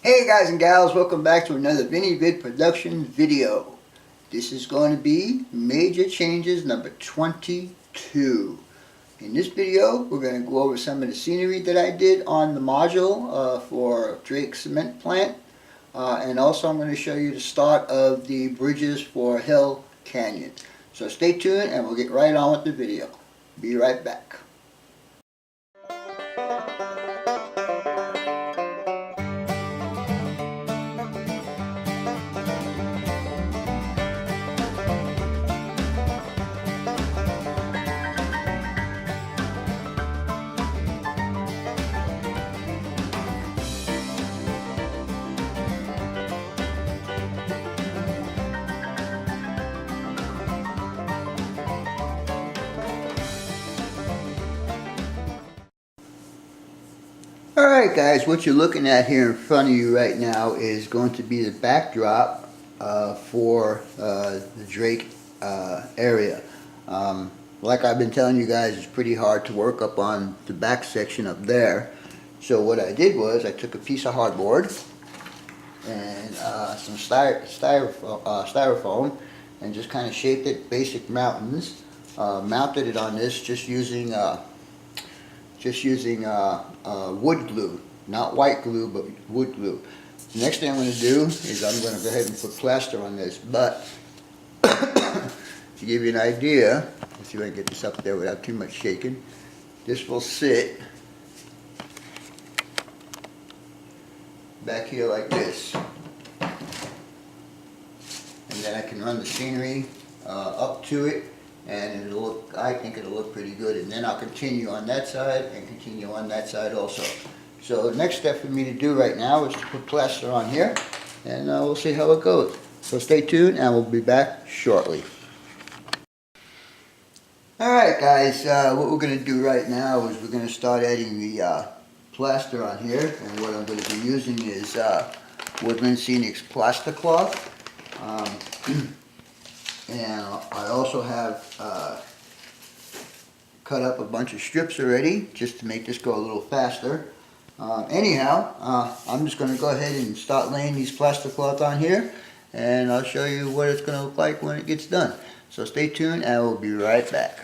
Hey guys and gals, welcome back to another VinnyVid production video. This is going to be major changes number 22. In this video, we're going to go over some of the scenery that I did on the module for Drake cement plant. And also I'm going to show you the start of the bridges for Hill Canyon. So stay tuned and we'll get right on with the video. Be right back. Alright guys, what you're looking at here in front of you right now is going to be the backdrop for the Drake area. Like I've been telling you guys, it's pretty hard to work up on the back section up there. So what I did was I took a piece of hardboard and some styrofoam and just kind of shaped it basic mountains. Mounted it on this just using wood glue, not white glue, but wood glue. The next thing I'm going to do is I'm going to go ahead and put plaster on this, but to give you an idea, let's see if I can get this up there without too much shaking. This will sit back here like this, and then I can run the scenery up to it, and it'll look, I think it'll look pretty good. And then I'll continue on that side and continue on that side also. So the next step for me to do right now is to put plaster on here, and we'll see how it goes. So stay tuned and we'll be back shortly. Alright guys, what we're going to do right now is we're going to start adding the plaster on here, and what I'm going to be using is Woodland Scenic's plaster cloth. And I also have cut up a bunch of strips already just to make this go a little faster. Anyhow, I'm just going to go ahead and start laying these plaster cloth on here, and I'll show you what it's going to look like when it gets done. So stay tuned and we'll be right back.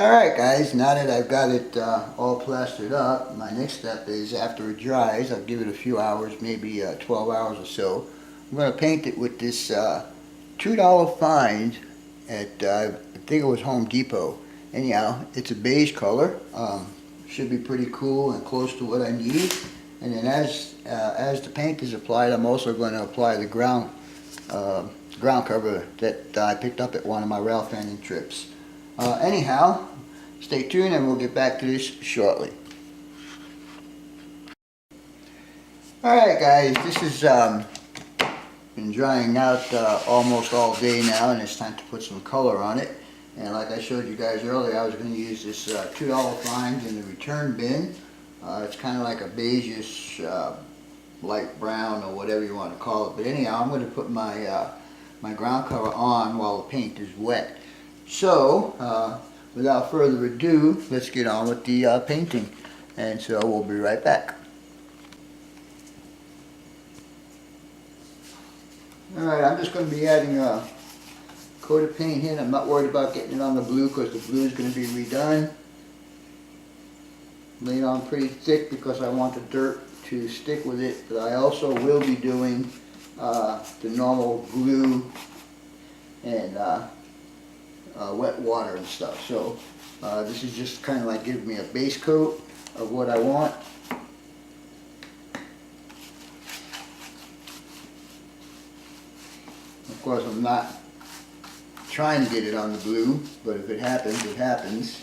Alright guys, now that I've got it all plastered up, my next step is after it dries, I'll give it a few hours, maybe 12 hours or so. I'm going to paint it with this $2 find at, I think it was Home Depot. Anyhow, it's a beige color. Should be pretty cool and close to what I need. And then as the paint is applied, I'm also going to apply the ground cover that I picked up at one of my rail fanning trips. Anyhow, stay tuned and we'll get back to this shortly. Alright guys, this has been drying out almost all day now, and it's time to put some color on it. And like I showed you guys earlier, I was going to use this $2 find in the return bin. It's kind of like a beigeish light brown or whatever you want to call it. But anyhow, I'm going to put my my ground cover on while the paint is wet. So, without further ado, let's get on with the painting. And so we'll be right back. Alright, I'm just going to be adding a coat of paint in. I'm not worried about getting it on the blue because the blue is going to be redone. Lay it on pretty thick because I want the dirt to stick with it, but I also will be doing the normal glue and wet water and stuff. So this is just kind of like giving me a base coat of what I want. Of course, I'm not trying to get it on the blue, but if it happens, it happens.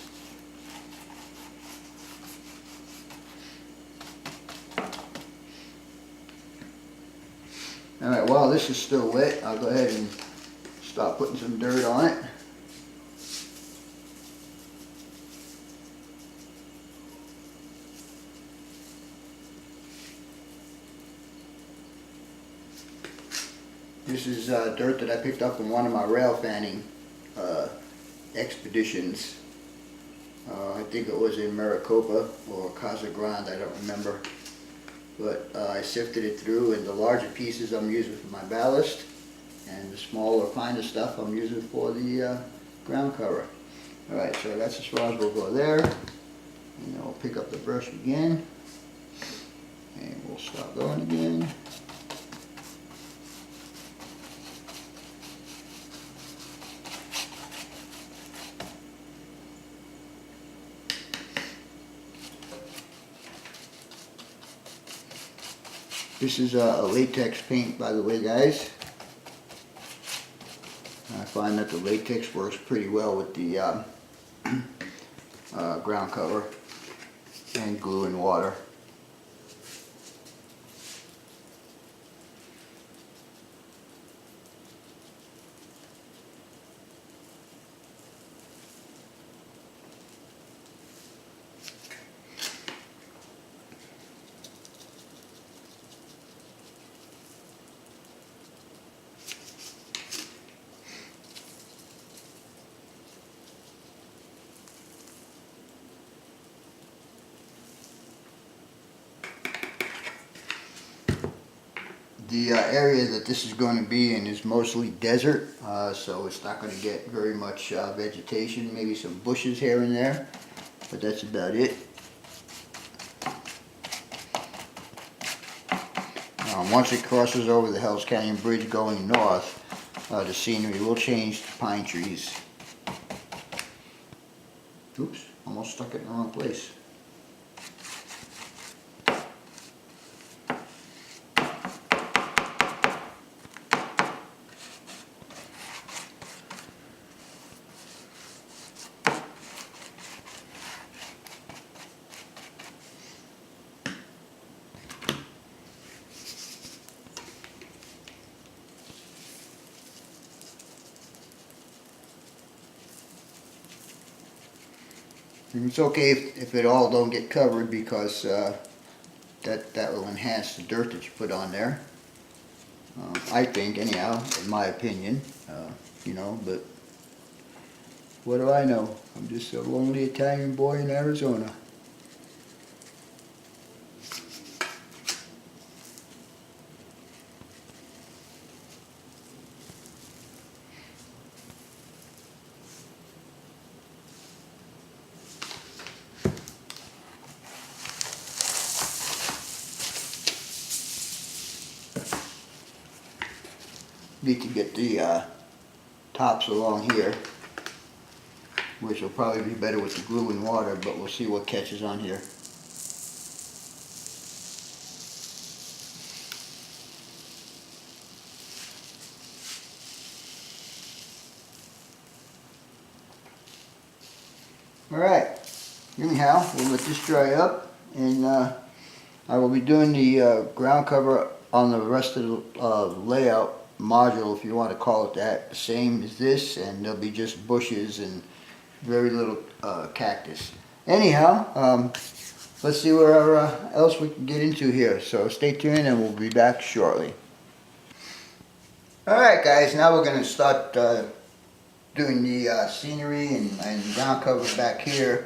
Alright, while this is still wet, I'll go ahead and start putting some dirt on it. This is dirt that I picked up in one of my rail fanning expeditions. I think it was in Maricopa or Casa Grande, I don't remember. But I sifted it through, and the larger pieces I'm using for my ballast, and the smaller, finer stuff I'm using for the ground cover. Alright, so that's as far as we'll go there. And then we'll pick up the brush again, and we'll start going again. This is a latex paint, by the way, guys. I find that the latex works pretty well with the ground cover and glue and water. The area that this is going to be in is mostly desert, so it's not going to get very much vegetation, maybe some bushes here and there, but that's about it. Once it crosses over the Hells Canyon Bridge going north, the scenery will change to pine trees. Oops, almost stuck it in the wrong place. And it's okay if it all don't get covered, because that will enhance the dirt that you put on there. I think, anyhow, in my opinion, you know, but what do I know? I'm just a lonely Italian boy in Arizona. need to get the tops along here, which will probably be better with the glue and water, but we'll see what catches on here. Alright, anyhow, we'll let this dry up, and I will be doing the ground cover on the rest of the layout module, if you want to call it that, the same as this, and there'll be just bushes and very little cactus. Anyhow, let's see where else we can get into here, so stay tuned and we'll be back shortly. Alright guys, now we're going to start doing the scenery and ground cover back here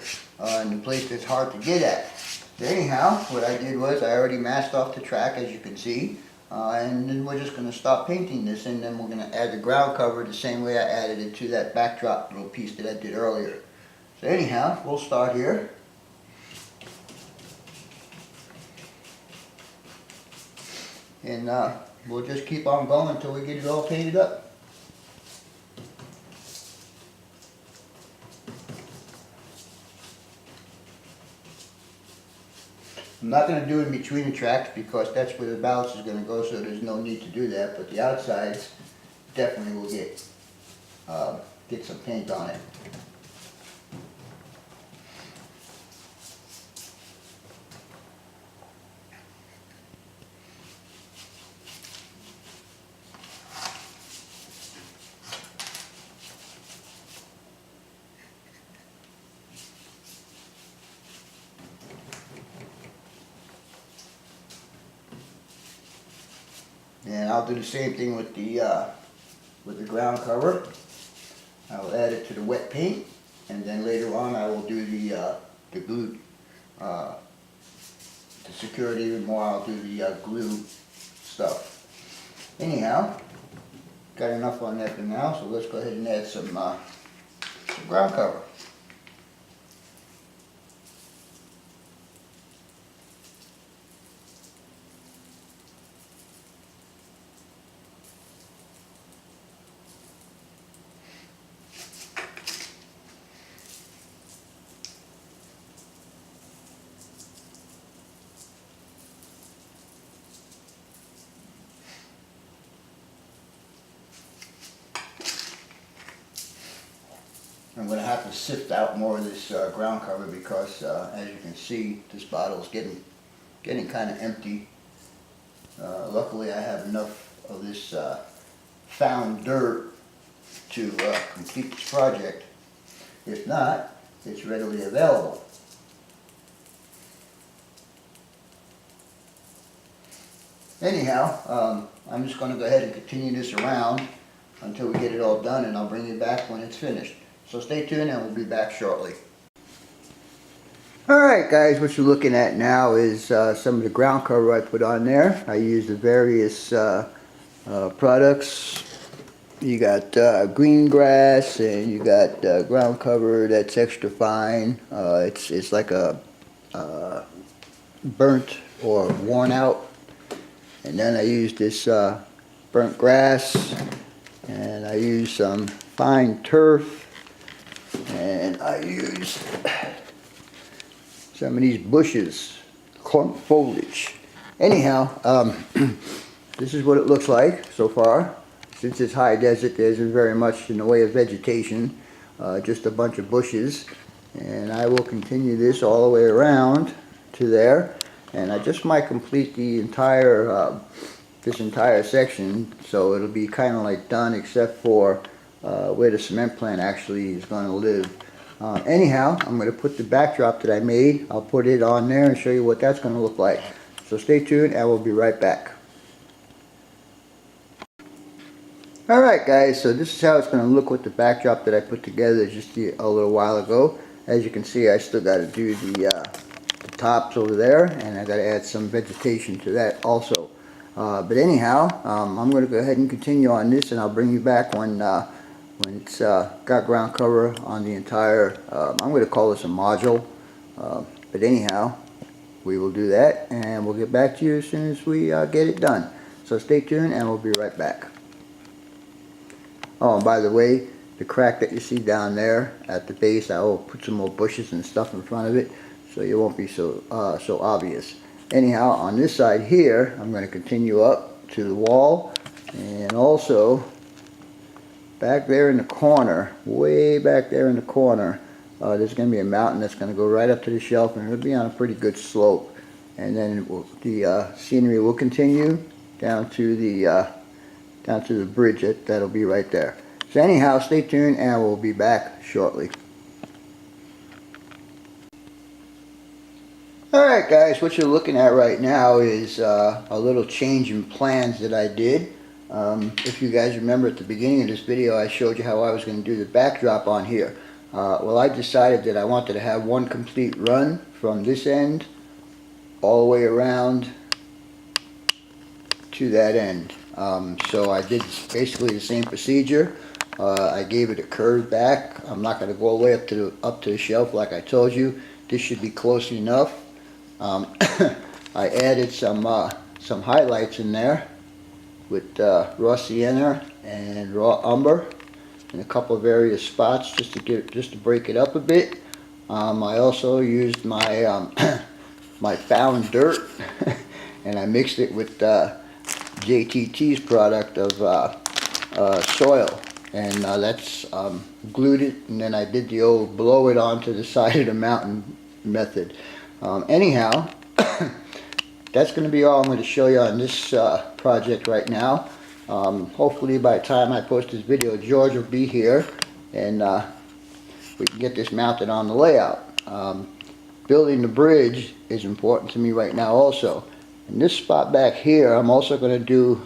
in the place that's hard to get at. So anyhow, what I did was I already masked off the track, as you can see, and then we're just going to stop painting this, and then we're going to add the ground cover the same way I added it to that backdrop little piece that I did earlier. So anyhow, we'll start here. And we'll just keep on going until we get it all painted up. I'm not going to do it in between the tracks because that's where the ballast is going to go, so there's no need to do that. But the outsides definitely will get some paint on it. And I'll do the same thing with the ground cover. I'll add it to the wet paint, and then later on I will do the glue to secure it even more. I'll do the glue stuff. Anyhow, got enough on that for now, so let's go ahead and add some ground cover. I'm going to have to sift out more of this ground cover because, as you can see, this bottle is getting kind of empty. Luckily, I have enough of this found dirt to complete this project. If not, it's readily available. Anyhow, I'm just going to go ahead and continue this around until we get it all done, and I'll bring you back when it's finished. So stay tuned and we'll be back shortly. Alright guys, what you're looking at now is some of the ground cover I put on there. I used the various products. You got green grass, and you got ground cover that's extra fine. It's like a burnt or worn out. And then I used this burnt grass, and I used some fine turf. And I used some of these bushes, clump foliage. Anyhow, this is what it looks like so far. Since it's high desert, there isn't very much in the way of vegetation, just a bunch of bushes. And I will continue this all the way around to there. And I just might complete the entire, this entire section, so it'll be kind of like done except for where the cement plant actually is going to live. Anyhow, I'm going to put the backdrop that I made, I'll put it on there and show you what that's going to look like. So stay tuned and we'll be right back. Alright guys, so this is how it's going to look with the backdrop that I put together just a little while ago. As you can see, I still got to do the tops over there, and I got to add some vegetation to that also. But anyhow, I'm going to go ahead and continue on this, and I'll bring you back when it's got ground cover on the entire, I'm going to call this a module, but anyhow, we will do that, and we'll get back to you as soon as we get it done. So stay tuned and we'll be right back. Oh, and by the way, the crack that you see down there at the base, I will put some more bushes and stuff in front of it, so it won't be so obvious. Anyhow, on this side here, I'm going to continue up to the wall, and also back there in the corner, way back there in the corner, there's going to be a mountain that's going to go right up to the shelf, and it'll be on a pretty good slope. And then the scenery will continue down to the bridge that'll be right there. So anyhow, stay tuned, and we'll be back shortly. Alright guys, what you're looking at right now is a little change in plans that I did. If you guys remember at the beginning of this video, I showed you how I was going to do the backdrop on here. Well, I decided that I wanted to have one complete run from this end all the way around to that end. So I did basically the same procedure. I gave it a curve back. I'm not going to go all the way up to the shelf like I told you. This should be close enough. I added some highlights in there with raw sienna and raw umber in a couple of various spots just to break it up a bit. I also used my my found dirt and I mixed it with JTT's product of soil, and that's glued it, and then I did the old blow it onto the side of the mountain method. Anyhow, that's going to be all I'm going to show you on this project right now. Hopefully by the time I post this video, George will be here, and we can get this mounted on the layout. Building the bridge is important to me right now also. In this spot back here, I'm also going to do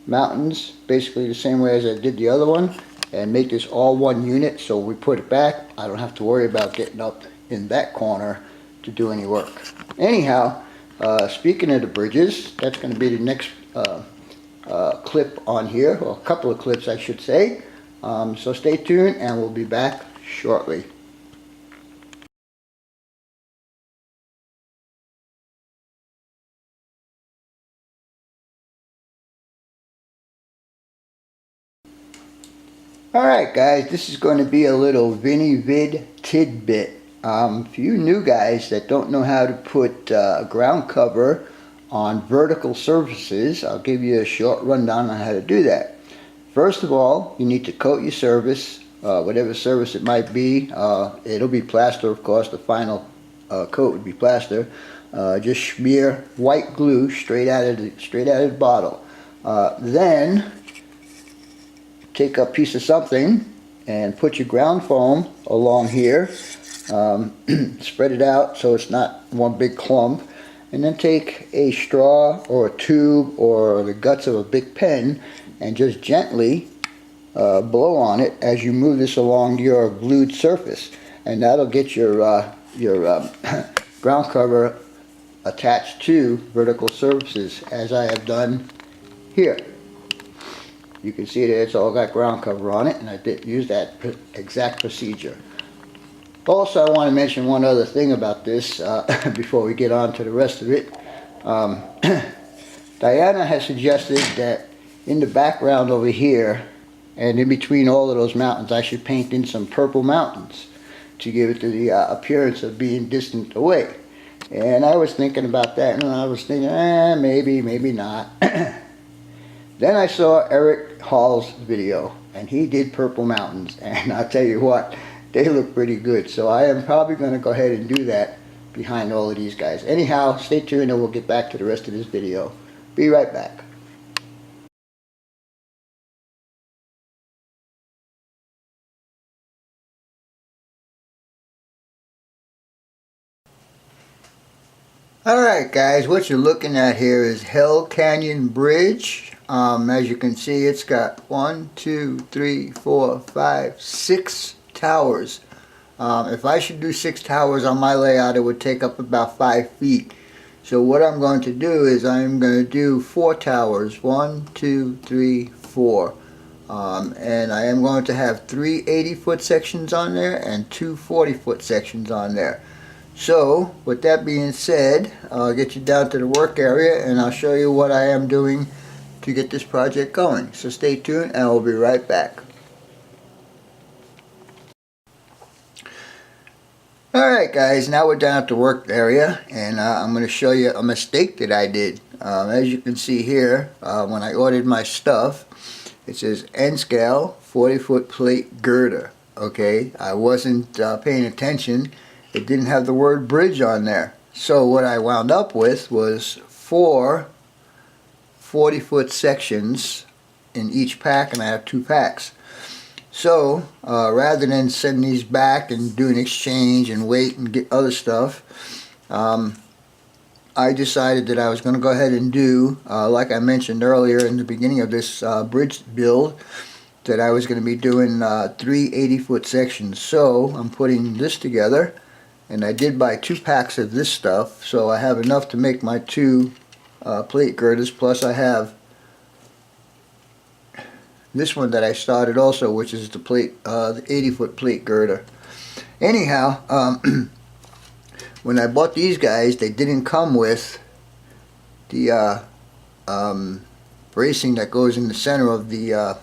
mountains basically the same way as I did the other one, and make this all one unit, so when we put it back, I don't have to worry about getting up in that corner to do any work. Anyhow, speaking of the bridges, that's going to be the next clip on here, or a couple of clips I should say. So stay tuned, and we'll be back shortly. Alright guys, this is going to be a little Vinny Vid tidbit. For you new guys that don't know how to put ground cover on vertical surfaces, I'll give you a short rundown on how to do that. First of all, you need to coat your surface, whatever surface it might be. It'll be plaster, of course. The final coat would be plaster. Just smear white glue straight out of the bottle. Then take a piece of something and put your ground foam along here. Spread it out so it's not one big clump, and then take a straw or a tube or the guts of a big pen and just gently blow on it as you move this along your glued surface, and that'll get your ground cover attached to vertical surfaces, as I have done here. You can see that it's all got ground cover on it, and I did use that exact procedure. Also, I want to mention one other thing about this before we get on to the rest of it. Diana has suggested that in the background over here and in between all of those mountains, I should paint in some purple mountains to give it the appearance of being distant away. And I was thinking about that, and I was thinking, maybe, maybe not. Then I saw Eric Hall's video, and he did purple mountains, and I'll tell you what, they look pretty good. So I am probably going to go ahead and do that behind all of these guys. Anyhow, stay tuned and we'll get back to the rest of this video. Be right back. Alright guys, what you're looking at here is Hell Canyon Bridge. As you can see, it's got 1, 2, 3, 4, 5, 6 towers. If I should do 6 towers on my layout, it would take up about 5 feet. So what I'm going to do is I'm going to do 4 towers. 1, 2, 3, 4. And I am going to have 3 80-foot sections on there and 2 40-foot sections on there. So with that being said, I'll get you down to the work area and I'll show you what I am doing to get this project going. So stay tuned and we'll be right back. Alright guys, now we're down at the work area, and I'm going to show you a mistake that I did. As you can see here, when I ordered my stuff, it says N scale 40-foot plate girder. Okay, I wasn't paying attention. It didn't have the word bridge on there. So what I wound up with was 4 40-foot sections in each pack, and I have 2 packs. So rather than send these back and do an exchange and wait and get other stuff, I decided that I was going to go ahead and do, like I mentioned earlier in the beginning of this bridge build, that I was going to be doing 3 80-foot sections. So I'm putting this together, and I did buy 2 packs of this stuff, so I have enough to make my 2 plate girders, plus I have this one that I started also, which is the plate, the 80-foot plate girder. Anyhow, when I bought these guys, they didn't come with the bracing that goes in the center of the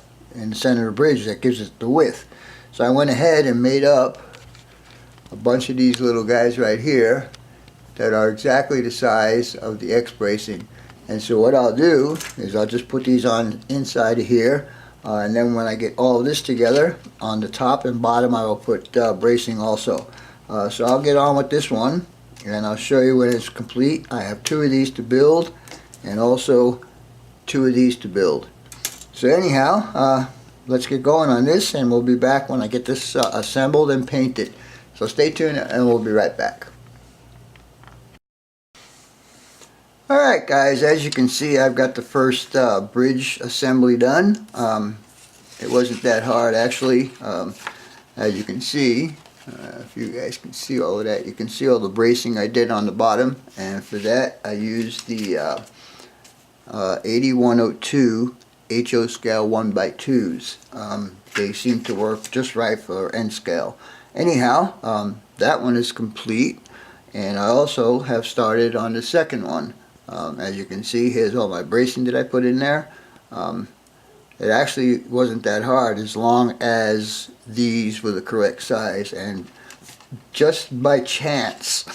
bridge that gives it the width. So I went ahead and made up a bunch of these little guys right here that are exactly the size of the X bracing. And so what I'll do is I'll just put these on inside of here. And then when I get all of this together, on the top and bottom I will put bracing also. So I'll get on with this one, and I'll show you when it's complete. I have 2 of these to build, and also 2 of these to build. So anyhow, let's get going on this, and we'll be back when I get this assembled and painted. So stay tuned and we'll be right back. Alright guys, as you can see, I've got the first bridge assembly done. It wasn't that hard actually. As you can see, if you guys can see all of that, you can see all the bracing I did on the bottom, and for that I used the 8102 HO scale 1x2s. They seem to work just right for N scale. Anyhow, that one is complete, and I also have started on the second one. As you can see, here's all my bracing that I put in there. It actually wasn't that hard as long as these were the correct size, and just by chance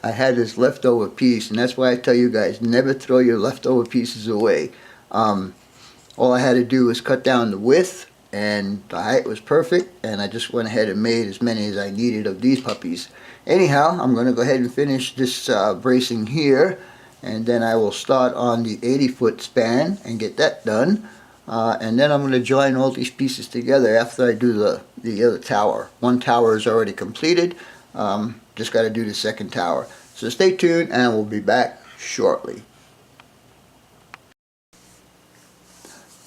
I had this leftover piece, and that's why I tell you guys, never throw your leftover pieces away. All I had to do was cut down the width, and the height was perfect, and I just went ahead and made as many as I needed of these puppies. Anyhow, I'm going to go ahead and finish this bracing here, and then I will start on the 80-foot span and get that done, and then I'm going to join all these pieces together after I do the other tower. One tower is already completed, just got to do the second tower. So stay tuned and we'll be back shortly.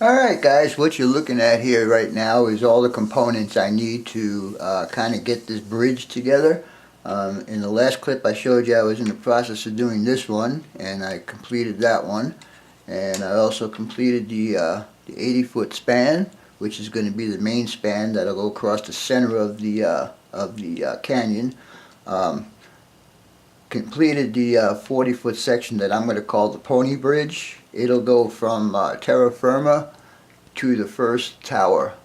Alright guys, what you're looking at here right now is all the components I need to kind of get this bridge together. In the last clip I showed you I was in the process of doing this one, and I completed that one, and I also completed the 80-foot span, which is going to be the main span that'll go across the center of the canyon. Completed the 40-foot section that I'm going to call the pony bridge. It'll go from terra firma to the first tower.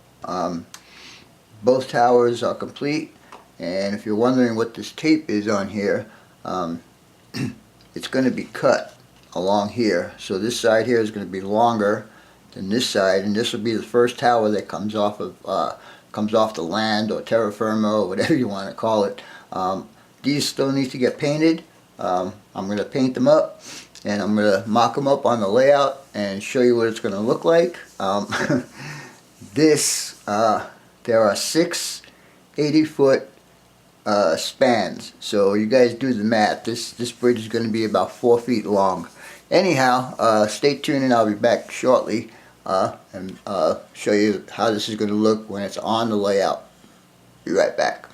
Both towers are complete. And if you're wondering what this tape is on here, it's going to be cut along here. So this side here is going to be longer than this side, and this will be the first tower that comes off the land, or terra firma, or whatever you want to call it. These still need to get painted. I'm going to paint them up, and I'm going to mock them up on the layout and show you what it's going to look like. There are 6 80-foot spans, so you guys do the math. This bridge is going to be about 4 feet long. Anyhow, stay tuned and I'll be back shortly and show you how this is going to look when it's on the layout. Be right back.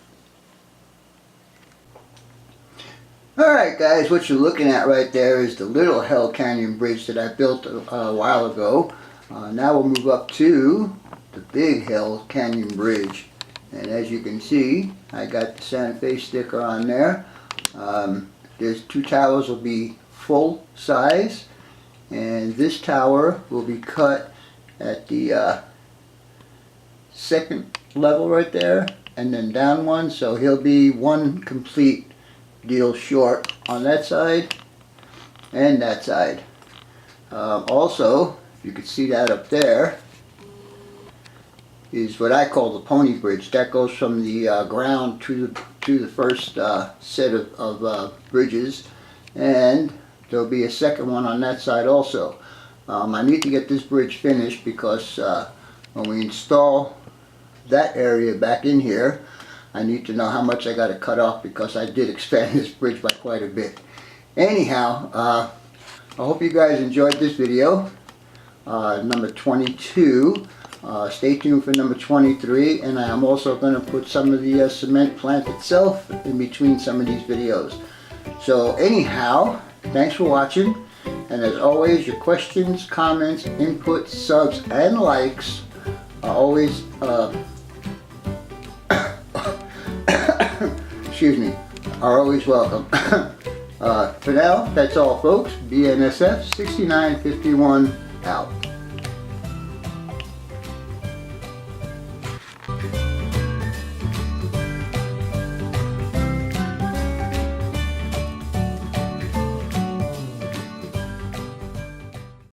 Alright guys, what you're looking at right there is the Little Hell Canyon Bridge that I built a while ago. Now we'll move up to the Big Hell Canyon Bridge. And as you can see, I got the Santa Fe sticker on there. There's 2 towers will be full size, And this tower will be cut at the second level right there, and then down one, so he'll be one complete deal short on that side and that side. Also, you can see that up there is what I call the pony bridge. That goes from the ground to the first set of bridges, and there'll be a second one on that side also. I need to get this bridge finished because when we install that area back in here, I need to know how much I got to cut off, because I did expand this bridge by quite a bit. Anyhow, I hope you guys enjoyed this video, number 22. Stay tuned for number 23, and I am also going to put some of the cement plant itself in between some of these videos. So anyhow, thanks for watching, and as always, your questions, comments, input, subs, and likes are always excuse me, are always welcome. For now, that's all folks. BNSF 6951 out.